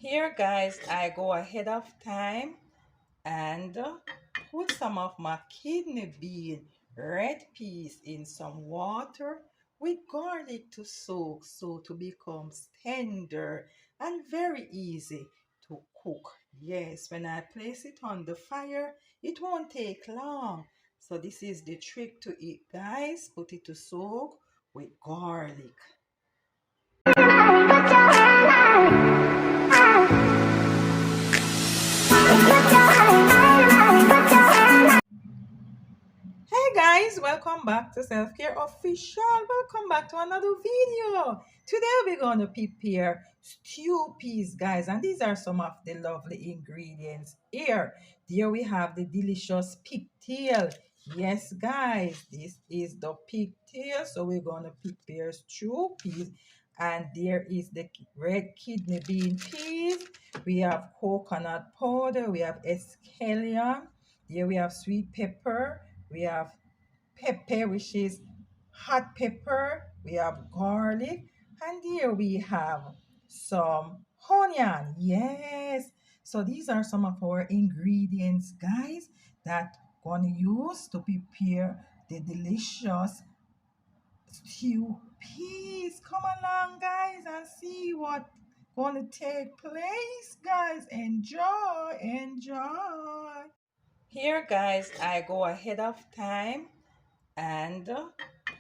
Here, guys, I go ahead of time and put some of my kidney bean red peas in some water with garlic to soak so to become tender and very easy to cook. Yes, when I place it on the fire, it won't take long. So this is the trick to it, guys. Put it to soak with garlic. Hey guys, welcome back to Self Care Official. Welcome back to another video. Today we're going to prepare stew peas, guys, and these are some of the lovely ingredients here. There we have the delicious pigtail. Yes, guys, this is the pigtail. So we're going to prepare stew peas, and there is the red kidney bean peas. We have coconut powder. We have scallion. Here we have sweet pepper. We have pepper, which is hot pepper. We have garlic. And here we have some onion. Yes. So these are some of our ingredients, guys, that going to use to prepare the delicious stew peas. Come along, guys, and see what going to take place, guys. Enjoy, enjoy. Here, guys, I go ahead of time and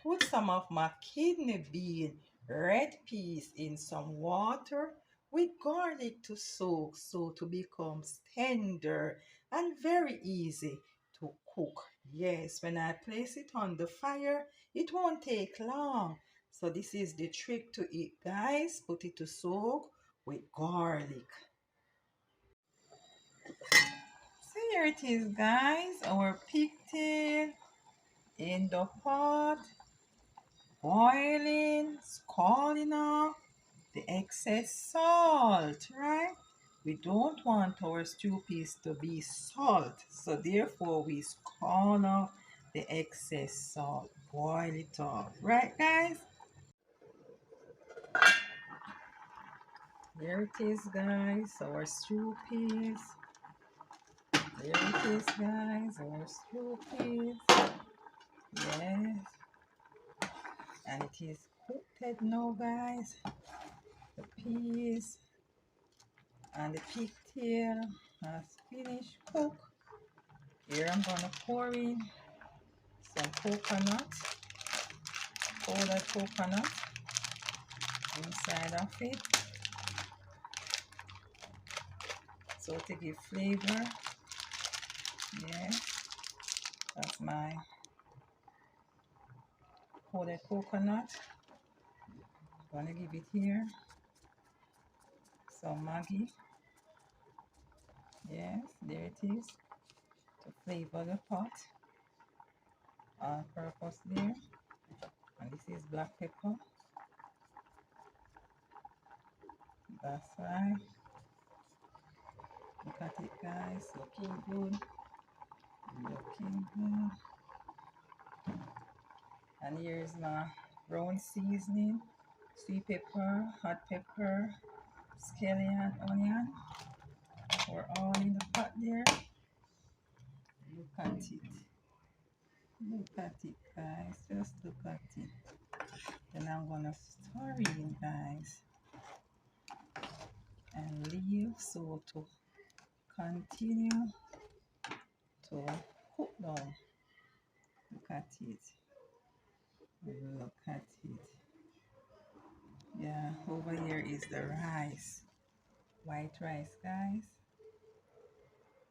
put some of my kidney bean red peas in some water with garlic to soak so to become tender and very easy to cook. Yes, when I place it on the fire, it won't take long. So this is the trick to it, guys. Put it to soak with garlic. So here it is, guys, our pigtail in the pot, boiling, scalding off the excess salt, right? We don't want our stew peas to be salt, so therefore we scald off the excess salt, boil it off, right, guys? Here it is, guys, our stew peas. There it is, guys, our stew peas. Yes, and it is cooked now, guys. The peas and the pigtail has finished cook. Here I'm gonna pour in some coconut, powdered coconut inside of it, so to give flavor. Yeah, that's my powdered coconut. Gonna give it here some Maggi. Yes, there it is, to flavor the pot. All purpose there. And this is black pepper. That's right. Look at it, guys. Looking good. Looking good. And here's my brown seasoning, sweet pepper, hot pepper, scallion, onion. We're all in the pot there. Look at it. Look at it, guys. Just look at it. Then I'm gonna stir in, guys, and leave so to continue to cook down. Look at it. Look at it. Yeah, over here is the rice. White rice, guys.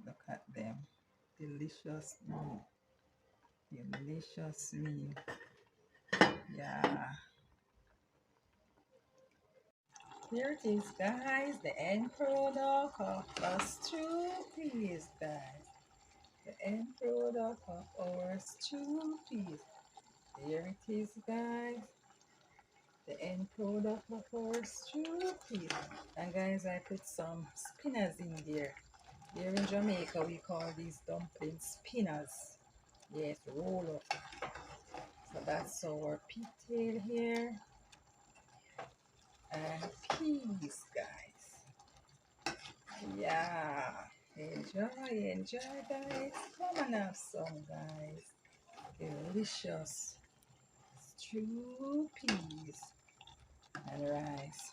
Look at them. Delicious meal. Delicious meal. Yeah. Here it is, guys. The end product of our stew peas, guys. The end product of our stew peas. There it is, guys. The end product of our stew peas. And guys, I put some spinners in there. Here in Jamaica, we call these dumplings spinners. Yes, roll up. So that's our pigtail here. And peas, guys. Yeah. Enjoy, enjoy, guys. Come and have some, guys. Delicious stew peas and rice.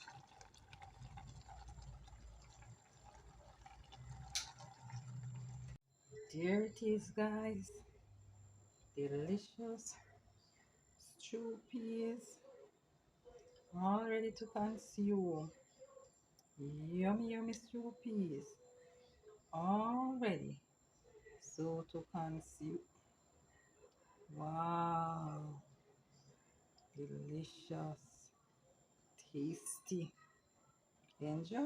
There it is, guys. Delicious stew peas, all ready to consume. Yummy, yummy stew peas, all ready. So to consume. Wow, delicious, tasty. Enjoy.